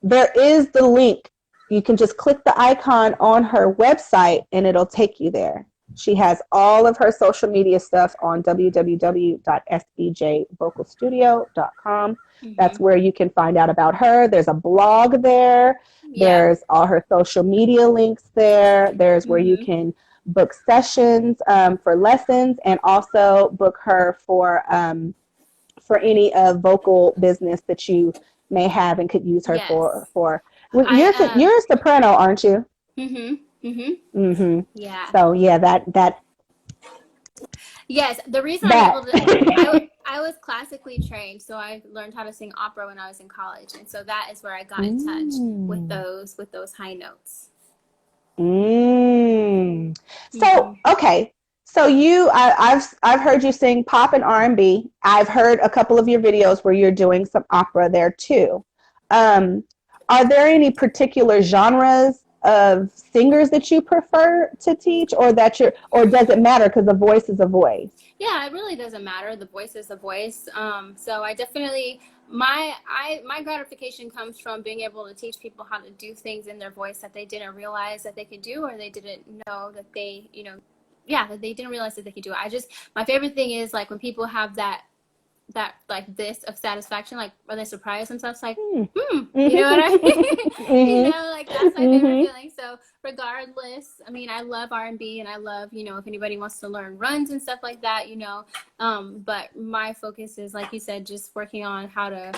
there is the link. You can just click the icon on her website and it'll take you there. She has all of her social media stuff on www.sbjvocalstudio.com. Mm-hmm. That's where you can find out about her. There's a blog there. Yeah. There's all her social media links there. There's where you Mm-hmm. can book sessions for lessons and also book her for any vocal business that you may have and could use her Yes. for. I You're a soprano, aren't you? mm-hmm. Mm-hmm. Mm-hmm. Yeah. So yeah, that Yes. The reason I'm able that. to I was classically trained, so I learned how to sing opera when I was in college, and so that is where I got in touch mm. with those high notes. Mm. Mm-hmm. So okay. So I've heard you sing pop and R&B. I've heard a couple of your videos where you're doing some opera there too. Um, are there any particular genres of singers that you prefer to teach, or does it matter because a voice is a voice? Yeah, it really doesn't matter. The voice is a voice. So I definitely my gratification comes from being able to teach people how to do things in their voice that they didn't realize that they could do or they didn't know that they yeah, that they didn't realize that they could do it. My favorite thing is like when people have that like this of satisfaction, like or they surprise themselves like you know what I mean? You know, like that's my favorite feeling. So regardless, I mean, I love R&B and I love, you know, if anybody wants to learn runs and stuff like that, you know, but my focus is, like you said, just working on how to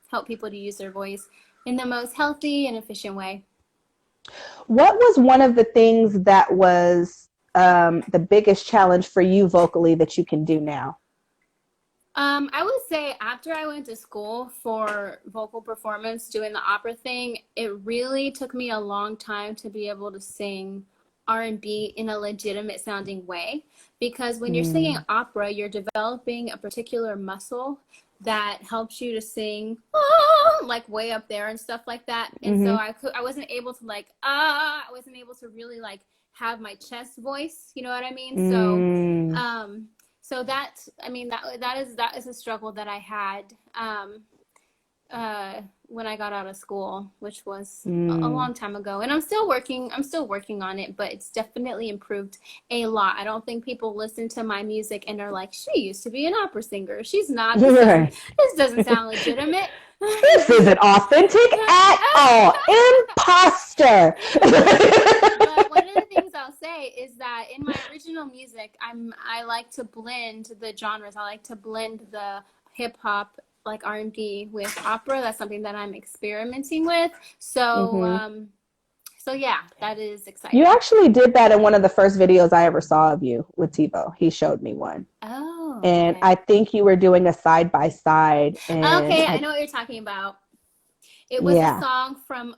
help people to use their voice in the most healthy and efficient way. What was one of the things that was the biggest challenge for you vocally that you can do now? I would say after I went to school for vocal performance, doing the opera thing, it really took me a long time to be able to sing R&B in a legitimate sounding way. Because when you're singing opera, you're developing a particular muscle that helps you to sing like way up there and stuff like that. And so I wasn't able to like, I wasn't able to really like have my chest voice, you know what I mean? So, so that, I mean, that is a struggle that I had when I got out of school, which was a long time ago. And I'm still working on it, but it's definitely improved a lot. I don't think people listen to my music and are like, she used to be an opera singer. She's not. This doesn't sound legitimate. This isn't authentic at all. Imposter. But one of the things I'll say is that in my original music, I like to blend the genres. I like to blend the hip hop, like R&B, with opera. That's something that I'm experimenting with. So, so yeah, that is exciting. You actually did that in one of the first videos I ever saw of you with TiVo. He showed me one. Oh. And okay. I think you were doing a side by side. Okay, I know what you're talking about. It was a song from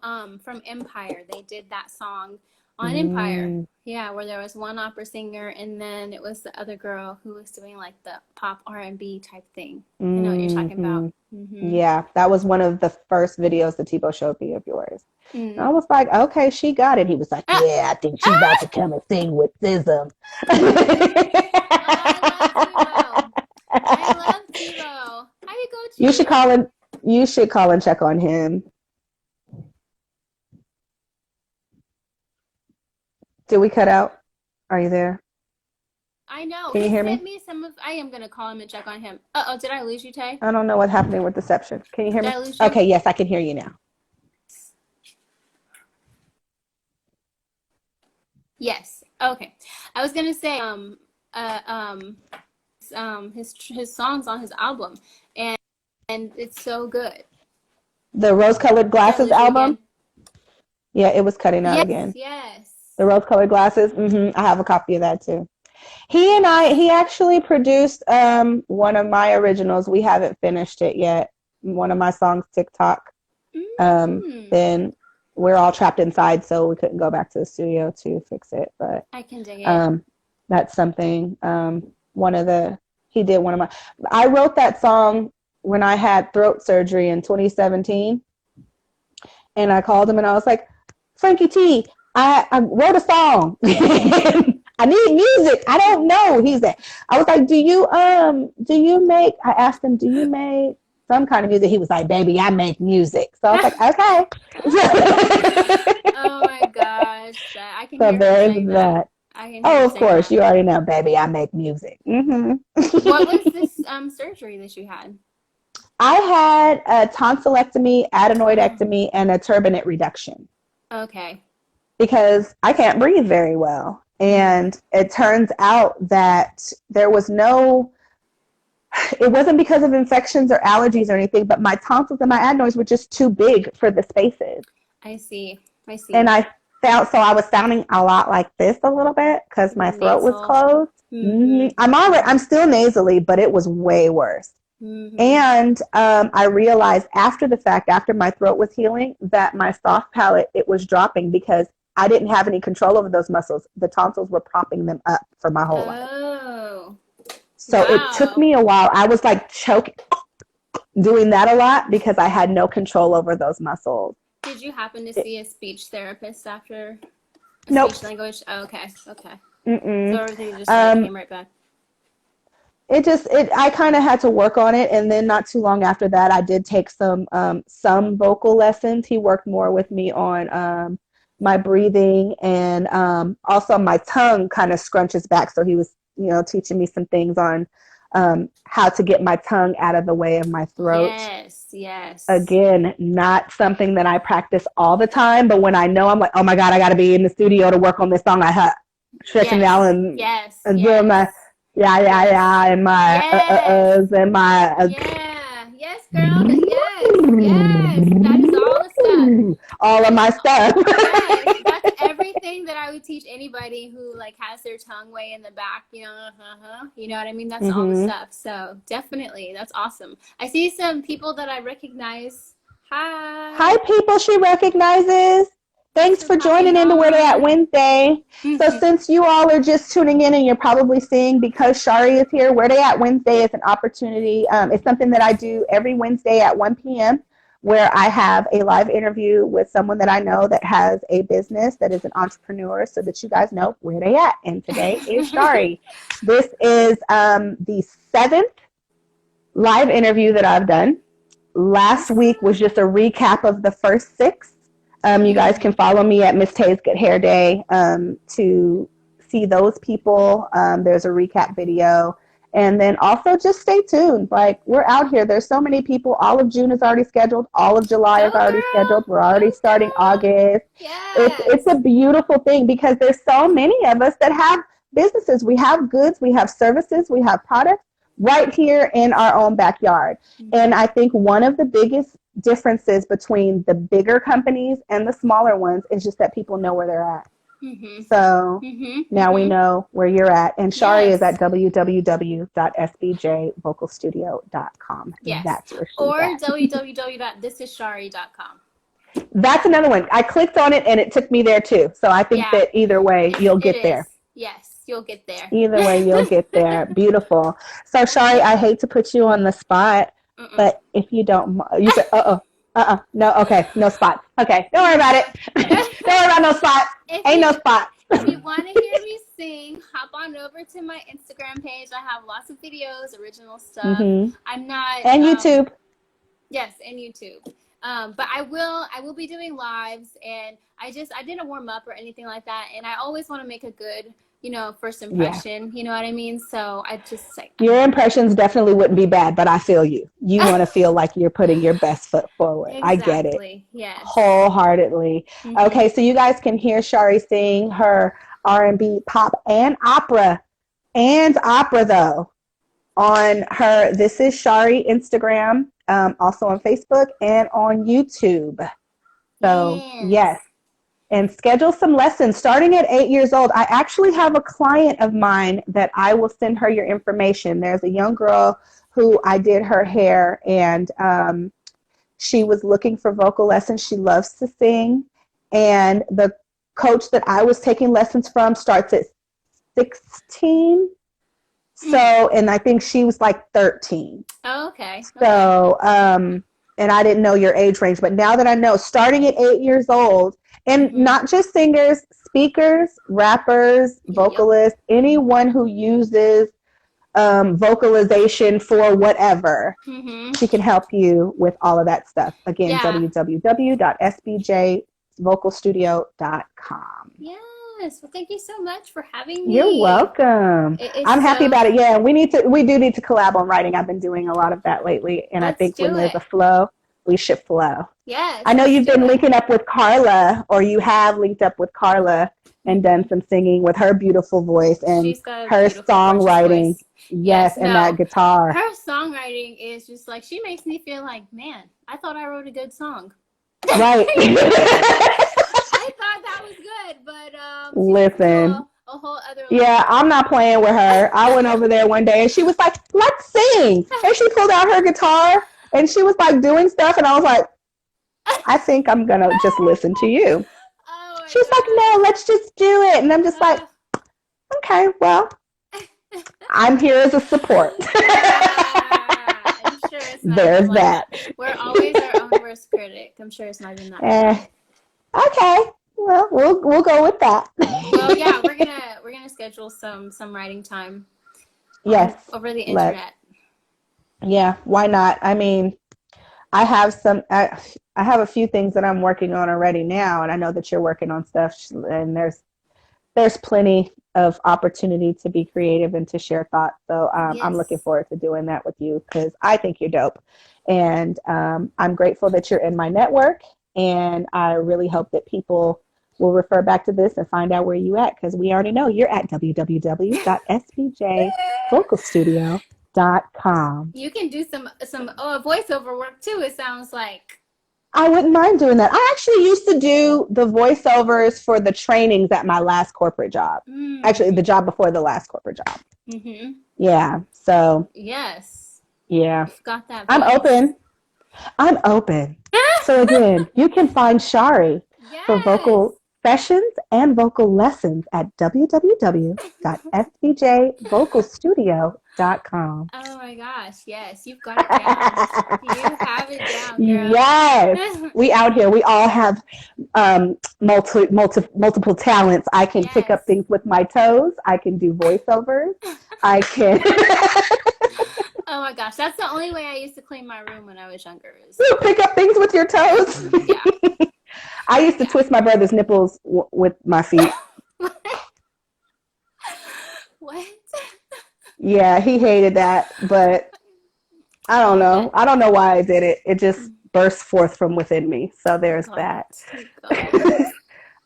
Empire. They did that song on Empire. Yeah, where there was one opera singer and then it was the other girl who was doing like the pop R&B type thing. I know what you're talking about. Yeah, that was one of the first videos that TiVo showed me of yours. And I was like, okay, she got it. He was like, yeah, I think she's about to come and sing with Sism. I love TiVo. How you go, You should call him. You should call and check on him. Did we cut out? Are you there? I know. Can you hear me? I am going to call him and check on him. Uh-oh, did I lose you, Tay? I don't know what's happening with reception. Can you hear me? Did I lose you? Okay, yes, I can hear you now. Yes. Okay. I was going to say his songs on his album and it's so good. The Rose-Colored Glasses album? Yeah, it was cutting out again. Yes. The Rose-Colored Glasses? I have a copy of that too. He actually produced one of my originals. We haven't finished it yet. One of my songs, TikTok. Then we're all trapped inside, so we couldn't go back to the studio to fix it. But I can dig it. That's something. He did one of my. I wrote that song when I had throat surgery in 2017, and I called him and I was like, Frankie T, I wrote a song. I need music. I don't know. I was like, do you make, I asked him, do you make some kind of music? He was like, baby, I make music. So I was like, okay. Oh my gosh. I can so hear there's that. Of course. You already know, baby, I make music. What was this surgery that you had? I had a tonsillectomy, adenoidectomy, and a turbinate reduction. Okay. Because I can't breathe very well. And it turns out that it wasn't because of infections or allergies or anything, but my tonsils and my adenoids were just too big for the spaces. I see. And I was sounding a lot like this a little bit because my throat was closed. I'm still nasally, but it was way worse. And I realized after the fact, after my throat was healing, that my soft palate, it was dropping because I didn't have any control over those muscles. The tonsils were propping them up for my whole life. So it took me a while. I was like choking, doing that a lot because I had no control over those muscles. Did you happen to see a speech therapist after Nope. speech language? Oh, okay. So Mm-mm. everything just came right back. I kind of had to work on it. And then not too long after that, I did take some vocal lessons. He worked more with me on my breathing, and also my tongue kind of scrunches back. So he was, teaching me some things on how to get my tongue out of the way of my throat. Yes. Again, not something that I practice all the time, but when I know, I'm like, oh my God, I got to be in the studio to work on this song. I stretching out and doing my and my and my yes, girl. Yes. That is all the stuff. All of my stuff. Yes, that's everything that I would teach anybody who like has their tongue way in the back. You know what I mean? That's all the stuff. So definitely, that's awesome. I see some people that I recognize. Hi, people she recognizes. Thanks for joining into Where They At Wednesday. So since you all are just tuning in and you're probably seeing because Shari is here, Where They At Wednesday is an opportunity. It's something that I do every Wednesday at 1 p.m. where I have a live interview with someone that I know that has a business, that is an entrepreneur, so that you guys know where they at. And today is Shari. This is the 7th live interview that I've done. Last week was just a recap of the first 6. You guys can follow me at Miss Tay's Good Hair Day to see those people. There's a recap video. And then also just stay tuned. Like, we're out here. There's so many people. All of June is already scheduled. All of July is already scheduled. We're already starting August. Yes. It's a beautiful thing because there's so many of us that have businesses. We have goods. We have services. We have products right here in our own backyard. And I think one of the biggest differences between the bigger companies and the smaller ones is just that people know where they're at. So now we know where you're at. And Shari is at www.sbjvocalstudio.com. Yes. That's where she's or at. www.thisisshari.com. That's another one. I clicked on it and it took me there too. So I think that either way you'll get there. Yes, you'll get there. Either way you'll get there. Beautiful. So Shari, I hate to put you on the spot, but if you don't, you said, no, okay, no spots. Okay, don't worry about it. Don't worry about no spots. Ain't no spots. If you want to hear me sing, hop on over to my Instagram page. I have lots of videos, original stuff. I'm not... And YouTube. Yes, and YouTube. But I will be doing lives, and I didn't warm up or anything like that. And I always want to make a good, first impression. You know what I mean? So I just like... Your impressions definitely wouldn't be bad, but I feel you. You want to feel like you're putting your best foot forward. Exactly. I get it. Yes. Wholeheartedly. Okay, so you guys can hear Shari sing her R&B, pop, and opera though, on her This Is Shari Instagram, also on Facebook and on YouTube. So yes. And schedule some lessons starting at 8 years old. I actually have a client of mine that I will send her your information. There's a young girl who I did her hair, and she was looking for vocal lessons. She loves to sing, and the coach that I was taking lessons from starts at 16. So, and I think she was like 13. Oh, okay. So, and I didn't know your age range, but now that I know, starting at 8 years old, and not just singers, speakers, rappers, vocalists, anyone who uses vocalization for whatever, she can help you with all of that stuff. Again, www.sbjvocalstudio.com. Yes. Well, thank you so much for having me. You're welcome. I'm happy about it. Yeah, we do need to collab on writing. I've been doing a lot of that lately, and I think when there's a flow, we should flow. Yes. I know you've been linking up with Carla, or you have linked up with Carla and done some singing with her beautiful voice and her songwriting. Yes, and that guitar. Her songwriting is just like, she makes me feel like, man, I thought I wrote a good song. Right. I thought that was good, but listen. A whole other I'm not playing with her. I went over there one day and she was like, let's sing. And she pulled out her guitar and she was like doing stuff, and I was like, I think I'm gonna just listen to you. She's like, no, let's just do it. And I'm just like, okay, well, I'm here as a support. I'm sure it's not There's that. We're always our own worst critic. I'm sure it's not even that. Okay. Well, we'll go with that. Well, yeah, we're gonna schedule some writing time. Yes. Over the internet. Yeah, why not? I mean, I have I have a few things that I'm working on already now, and I know that you're working on stuff, and there's plenty of opportunity to be creative and to share thoughts. So I'm looking Yes. forward to doing that with you because I think you're dope. And I'm grateful that you're in my network. And I really hope that people will refer back to this and find out where you at because we already know you're at www.sbjvocalstudio.com. You can do some voiceover work too, it sounds like. I wouldn't mind doing that. I actually used to do the voiceovers for the trainings at my last corporate job. Actually, the job before the last corporate job. Mm-hmm. Yeah. So, Yes. yeah. You've got that I'm voice. open. I'm open. So, again, you can find Shari for Yes. vocal sessions and vocal lessons at www.sbjvocalstudio.com. Oh my gosh, yes, you've got it down. You have it down, girl. Yes. We out here. We all have multiple talents. I can pick Yes. up things with my toes. I can do voiceovers. I can Oh my gosh, that's the only way I used to clean my room when I was younger. you pick up things with your toes. Yeah. I used to twist my brother's nipples with my feet. What? Yeah, he hated that, but I don't know. I don't know why I did it. It just burst forth from within me. So there's that.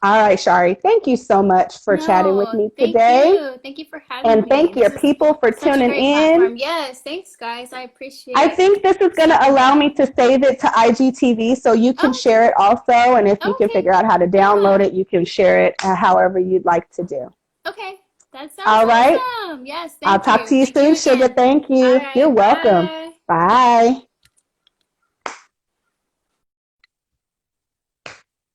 All right, Shari. Thank you so much for chatting with me today. Thank you for having And me. thank your people for Such a tuning great in. platform. Yes, thanks guys. I appreciate it. I think this is going to allow me to save it to IGTV so you can share it also. And if you can figure out how to download it, you can share it however you'd like to do. Okay. That sounds all right. awesome. Yes, thank you. I'll talk to you soon, Sugar. Thank you. All right, you're welcome. Bye.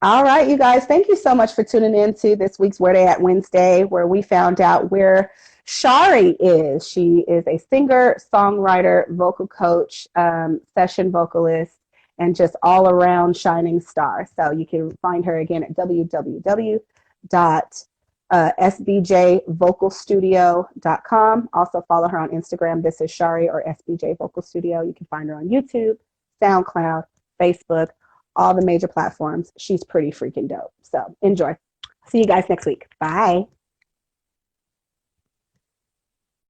All right, you guys, thank you so much for tuning in to this week's Where They At Wednesday, where we found out where Shari is. She is a singer, songwriter, vocal coach, session vocalist, and just all around shining star. So you can find her again at www.sbjvocalstudio.com. Also follow her on Instagram. This is Shari or SBJ Vocal Studio. You can find her on YouTube, SoundCloud, Facebook, all the major platforms. She's pretty freaking dope. So enjoy. See you guys next week. Bye.